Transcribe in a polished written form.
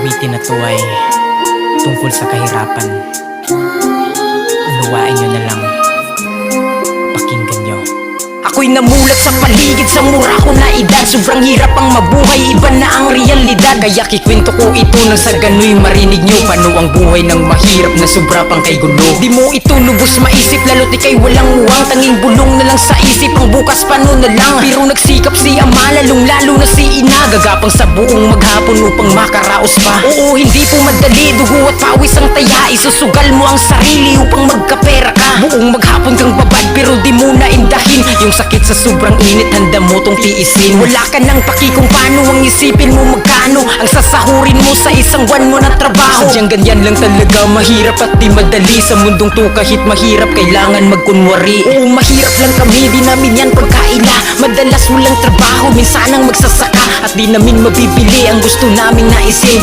awitin na to ay tungkol sa kahirapan. Unawain nyo na lang, pakinggan nyo. Ako'y namulat sa paligid sa mura ko na edad. Sobrang hirap ang mabuhay, iba na ang realidad. Kaya kikwento ko ito nang sa gano'y marinig nyo. Paano ang buhay ng mahirap na sobra pang kay gulo. Di mo ito lubos maisip, lalo't ika'y walang uwang. Tanging bulong na lang sa isip, ang bukas paano na lang. Pero nagsikap si ama, lalong lalo na si ina. Gagapang sa buong maghapon upang makaraos pa. Oo, hindi po madali, dugo at pawis ang taya. Isusugal mo ang sarili upang magkapera ka. Buong maghapon kang babad pero di mo na indahin yung sakit sa sobrang init, handa mo tong tiisin. Wala ka nang paki kung paano ang isipin mo magkano ang sasahurin mo sa isang buwan mo na trabaho. Sadyang ganyan lang talaga, mahirap at di madali. Sa mundong to kahit mahirap, kailangan magkunwari. Oo, mahirap lang kami, di namin yan pagkaila. Madalas walang trabaho, minsan ang magsasaka at di namin mabibili ang gusto naming naisin.